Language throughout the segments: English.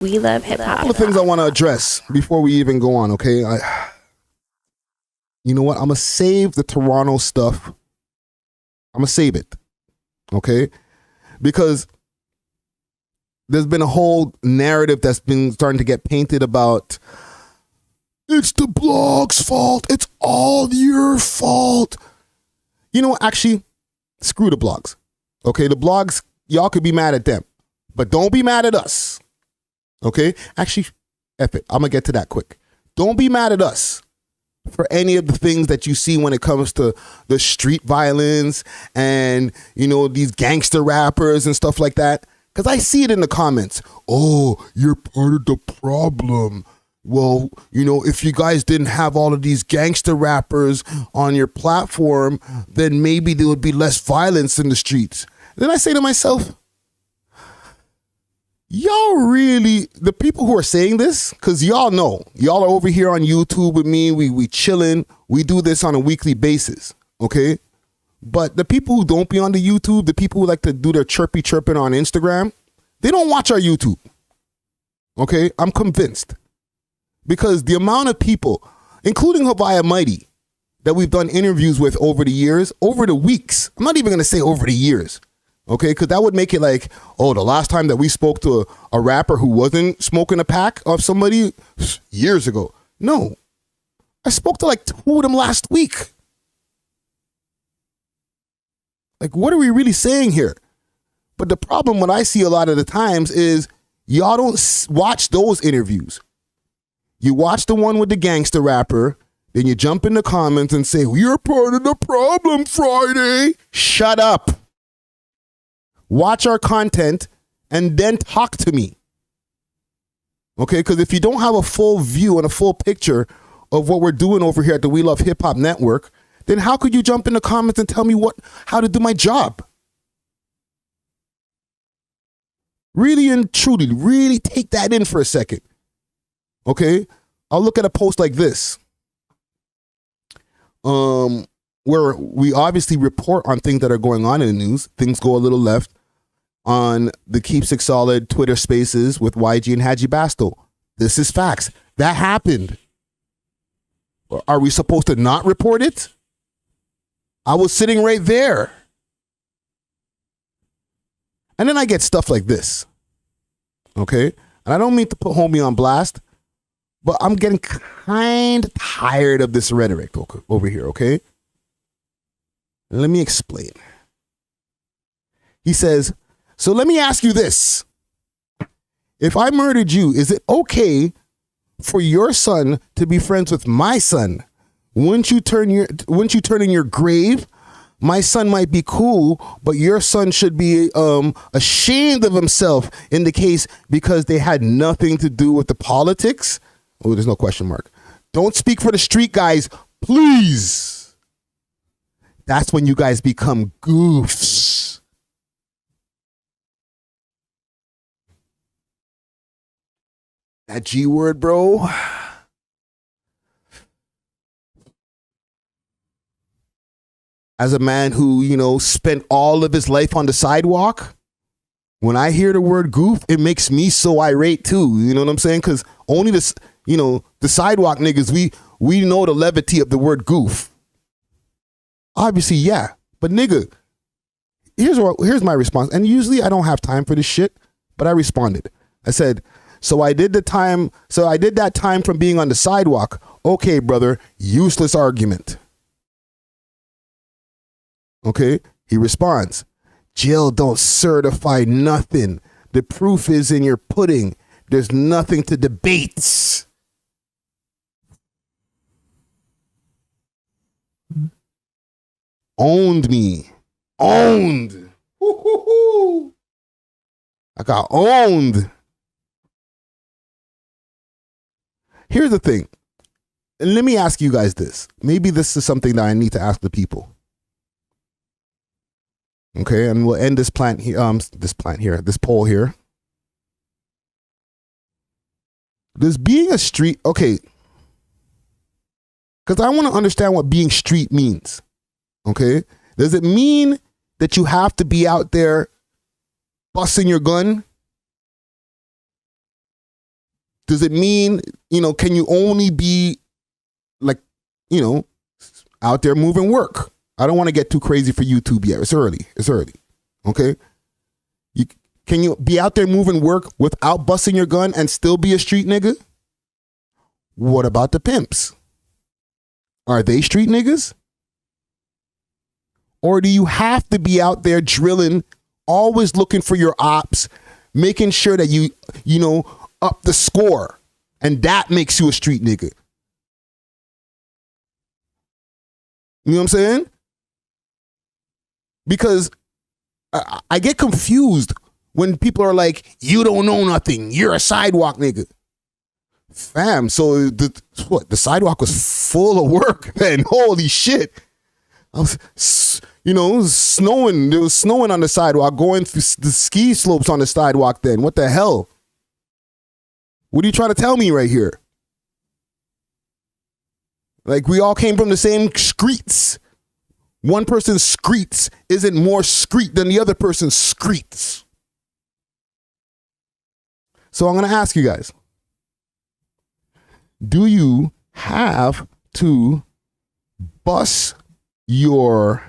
We love hip hop. A couple of things I want to address before we even go on, okay? You know what? I'm going to save the Toronto stuff. I'm going to save it, okay? Because there's been a whole narrative that's been starting to get painted about it's the blog's fault. It's all your fault. You know, actually, screw the blogs, okay? The blogs, y'all could be mad at them, but don't be mad at us. Okay, actually, F it. I'm going to get to that quick. Don't be mad at us for any of the things that you see when it comes to the street violence and, you know, these gangster rappers and stuff like that. Because I see it in the comments. Oh, you're part of the problem. Well, you know, if you guys didn't have all of these gangster rappers on your platform, then maybe there would be less violence in the streets. Then I say to myself, y'all really, the people who are saying this, because y'all know, y'all are over here on YouTube with me, we chilling, we do this on a weekly basis, okay? But the people who don't be on the YouTube, the people who like to do their chirping on Instagram, they don't watch our YouTube, okay? I'm convinced. Because the amount of people, including Havaya Mighty, that we've done interviews with over the years, over the weeks, I'm not even going to say over the years, okay, because that would make it like, oh, the last time that we spoke to a rapper who wasn't smoking a pack of somebody years ago. No, I spoke to like 2 of them last week. Like, what are we really saying here? But the problem, what I see a lot of the times is y'all don't watch those interviews. You watch the one with the gangster rapper, then you jump in the comments and say, you're part of the problem, Friday. Shut up. Watch our content, and then talk to me. Okay? Because if you don't have a full view and a full picture of what we're doing over here at the We Love Hip Hop Network, then how could you jump in the comments and tell me how to do my job? Really and truly, really take that in for a second. Okay? I'll look at a post like this. Where we obviously report on things that are going on in the news. Things go a little left. On the Keeps It Solid Twitter Spaces with YG and Haji Basto. This is facts. That happened. Are we supposed to not report it? I was sitting right there. And then I get stuff like this. Okay? And I don't mean to put homie on blast, but I'm getting kind of tired of this rhetoric over here, okay? Let me explain. He says, so let me ask you this. If I murdered you, is it okay for your son to be friends with my son? Wouldn't you turn in your grave? My son might be cool, but your son should be ashamed of himself in the case because they had nothing to do with the politics. Oh, there's no question mark. Don't speak for the street guys, please. That's when you guys become goofs. That G word, bro. As a man who, you know, spent all of his life on the sidewalk, when I hear the word goof, it makes me so irate too. You know what I'm saying? Because only this, you know, the sidewalk niggas, we know the levity of the word goof. Obviously, yeah. But nigga, here's my response. And usually I don't have time for this shit, but I responded. I said, so I did that time from being on the sidewalk. Okay, brother, useless argument. Okay, he responds, jail don't certify nothing. The proof is in your pudding. There's nothing to debate. Owned me. Owned. Woo-hoo-hoo. I got owned. Here's the thing. And let me ask you guys this. Maybe this is something that I need to ask the people. Okay, and we'll end this poll here. Does being a street, okay, because I want to understand what being street means. Okay, does it mean that you have to be out there busting your gun? Does it mean, can you only be like, out there moving work? I don't want to get too crazy for YouTube yet. It's early. Okay. Can you be out there moving work without busting your gun and still be a street nigga? What about the pimps? Are they street niggas? Or do you have to be out there drilling, always looking for your ops, making sure that you up the score, and that makes you a street nigga? You know what I'm saying? Because I get confused when people are like, you don't know nothing, you're a sidewalk nigga. Fam, so the sidewalk was full of work then. Holy shit. Snowing. There was snowing on the sidewalk, going through the ski slopes on the sidewalk then. What the hell? What are you trying to tell me right here? Like, we all came from the same streets. One person's streets isn't more street than the other person's streets. So I'm going to ask you guys, do you have to bust your,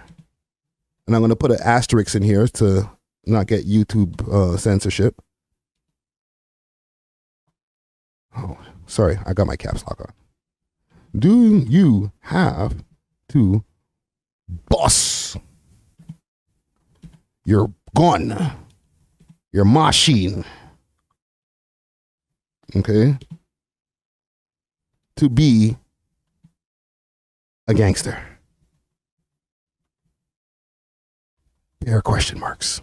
and I'm going to put an asterisk in here to not get YouTube censorship. Oh, sorry, I got my caps lock on. Do you have to bust your gun, your machine, okay, to be a gangster? There are question marks.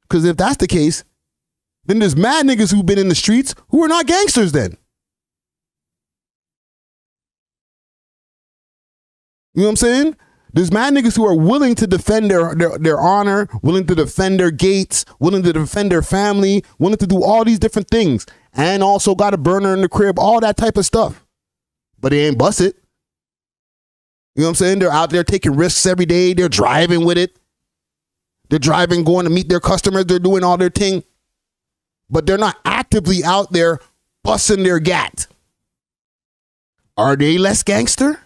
Because if that's the case, then there's mad niggas who've been in the streets who are not gangsters then. You know what I'm saying? There's mad niggas who are willing to defend their honor, willing to defend their gates, willing to defend their family, willing to do all these different things, and also got a burner in the crib, all that type of stuff. But they ain't bust it. You know what I'm saying? They're out there taking risks every day. They're driving with it. They're driving, going to meet their customers. They're doing all their thing. But they're not actively out there busting their gat. Are they less gangster?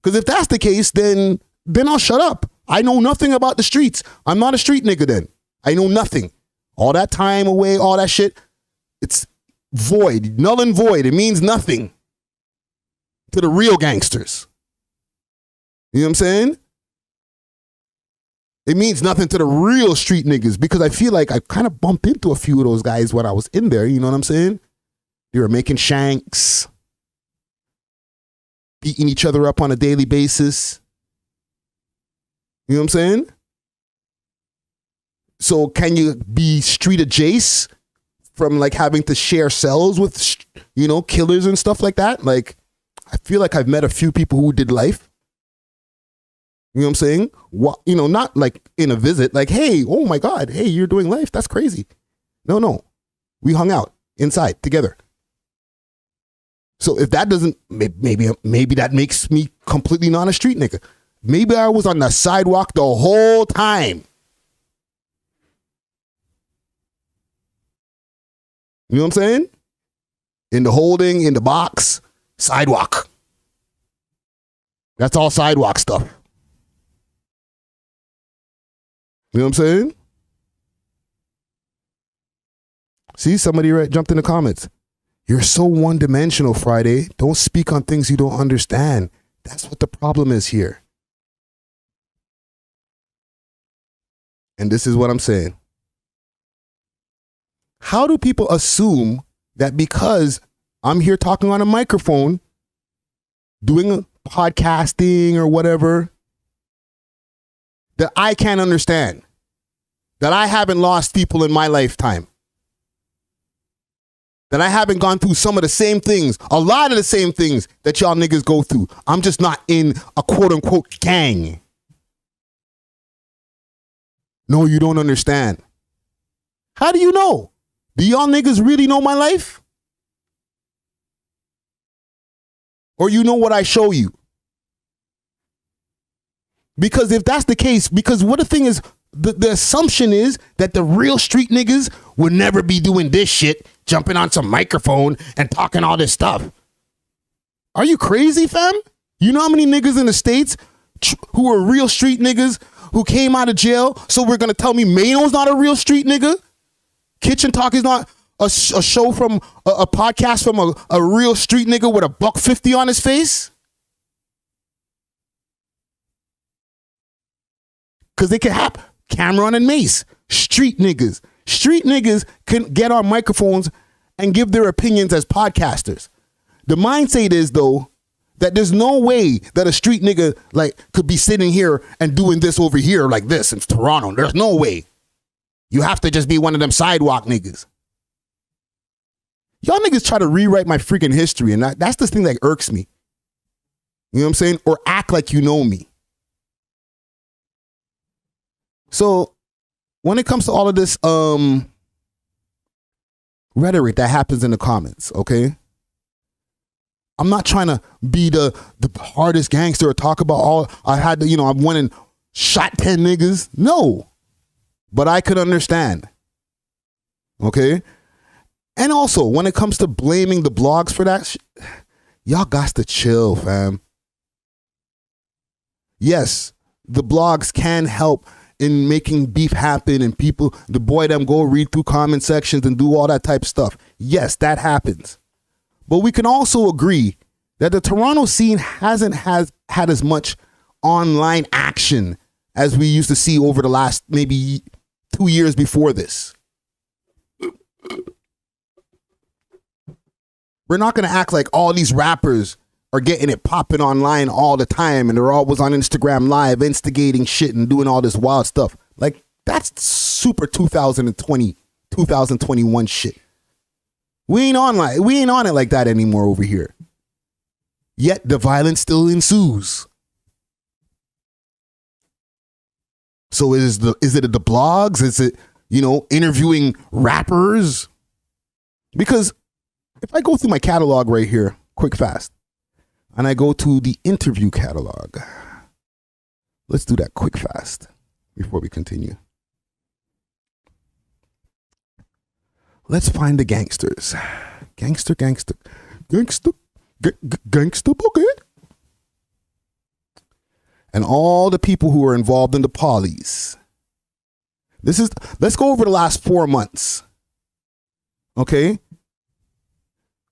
Because if that's the case, then I'll shut up. I know nothing about the streets. I'm not a street nigga then. I know nothing. All that time away, all that shit, it's void, null and void. It means nothing to the real gangsters. You know what I'm saying? It means nothing to the real street niggas, because I feel like I kind of bumped into a few of those guys when I was in there. You know what I'm saying? They were making shanks, beating each other up on a daily basis. You know what I'm saying? So can you be street adjacent from like having to share cells with, killers and stuff like that? Like, I feel like I've met a few people who did life. You know what I'm saying? Not like in a visit, like, hey, oh my God, hey, you're doing life. That's crazy. No. We hung out inside together. So if that doesn't, maybe that makes me completely not a street nigga. Maybe I was on the sidewalk the whole time. You know what I'm saying? In the holding, in the box, sidewalk. That's all sidewalk stuff. You know what I'm saying? See, somebody jumped in the comments. You're so one-dimensional, Friday. Don't speak on things you don't understand. That's what the problem is here. And this is what I'm saying. How do people assume that because I'm here talking on a microphone, doing podcasting or whatever, that I can't understand? That I haven't lost people in my lifetime? That I haven't gone through some of the same things, a lot of the same things that y'all niggas go through? I'm just not in a quote unquote gang. No, you don't understand. How do you know? Do y'all niggas really know my life? Or you know what I show you? Because if that's the case, because what the thing is, the assumption is that the real street niggas would never be doing this shit, jumping on some microphone and talking all this stuff. Are you crazy, fam? You know how many niggas in the States who are real street niggas who came out of jail? So we're going to tell me Mano's not a real street nigga? Kitchen Talk is not a show from a podcast from a real street nigga with $150 on his face? Because they can have Cameron and Mace, street niggas. Street niggas can get on microphones and give their opinions as podcasters. The mindset is, though, that there's no way that a street nigga like could be sitting here and doing this over here like this in Toronto. There's no way. You have to just be one of them sidewalk niggas. Y'all niggas try to rewrite my freaking history, and that's the thing that irks me. You know what I'm saying? Or act like you know me. So when it comes to all of this rhetoric that happens in the comments, okay? I'm not trying to be the hardest gangster or talk about all I had to, I went and shot 10 niggas. No. But I could understand. Okay? And also, when it comes to blaming the blogs for that, y'all got to chill, fam. Yes, the blogs can help in making beef happen and people, the boy them go read through comment sections and do all that type of stuff. Yes, that happens. But we can also agree that the Toronto scene hasn't had as much online action as we used to see over the last maybe 2 years before this. We're not going to act like all these rappers are getting it popping online all the time and they're always on Instagram Live instigating shit and doing all this wild stuff. Like, that's super 2020, 2021 shit. We ain't on it like that anymore over here. Yet the violence still ensues. So is it the blogs? Is it, interviewing rappers? Because if I go through my catalog right here, quick fast, and I go to the interview catalog, let's do that quick fast before we continue. Let's find the gangsters. Gangster boogie. And all the people who are involved in the polys. Let's go over the last 4 months. Okay?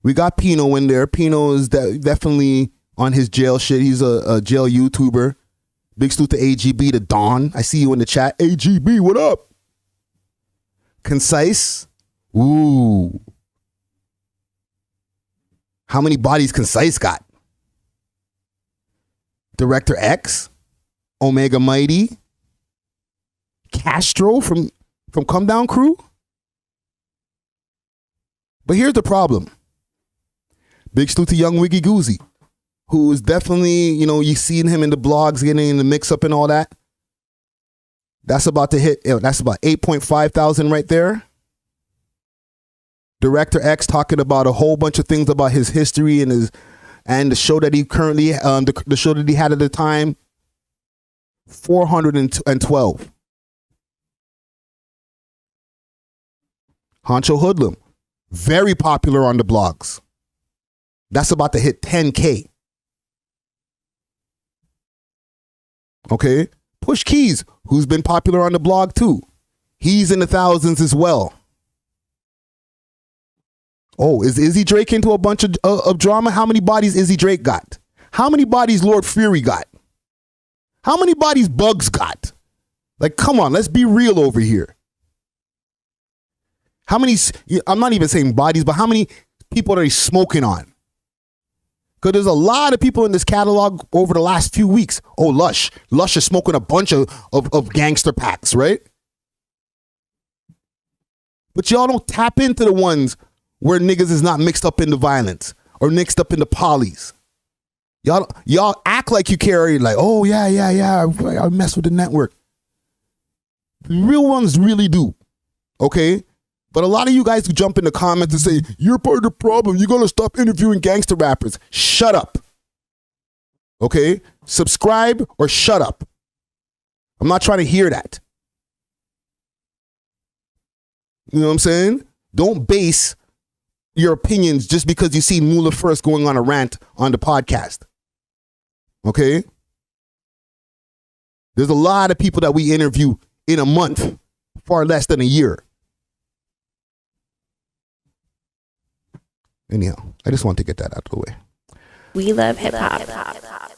We got Pino in there. Pino is definitely on his jail shit. He's a jail YouTuber. Big salute to AGB, to Don. I see you in the chat. AGB, what up? Concise. Ooh. How many bodies Concise got? Director X. Omega Mighty. Castro from Come Down Crew. But here's the problem. Big salute to Young Wiggy Goozy, who is definitely, you seen him in the blogs getting in the mix up and all that. That's about to hit, that's about 8.5 thousand right there. Director X talking about a whole bunch of things about his history and the show that he currently, the show that he had at the time, 412. Honcho Hoodlum, very popular on the blogs. That's about to hit 10K. Okay. Push Keys, who's been popular on the blog too. He's in the thousands as well. Oh, is Izzy Drake into a bunch of drama? How many bodies Izzy Drake got? How many bodies Lord Fury got? How many bodies Bugs got? Like, come on, let's be real over here. How many, I'm not even saying bodies, but how many people are he smoking on? Because there's a lot of people in this catalog over the last few weeks. Oh, Lush. Lush is smoking a bunch of gangster packs, right? But y'all don't tap into the ones where niggas is not mixed up in the violence or mixed up in the polys. Y'all act like you carry like, oh, yeah, I mess with the network. The real ones really do, okay? But a lot of you guys who jump in the comments and say, you're part of the problem. You're going to stop interviewing gangster rappers. Shut up. Okay? Subscribe or shut up. I'm not trying to hear that. You know what I'm saying? Don't base your opinions just because you see Mula First going on a rant on the podcast. Okay? There's a lot of people that we interview in a month, far less than a year. Anyhow, I just want to get that out of the way. We love hip hop.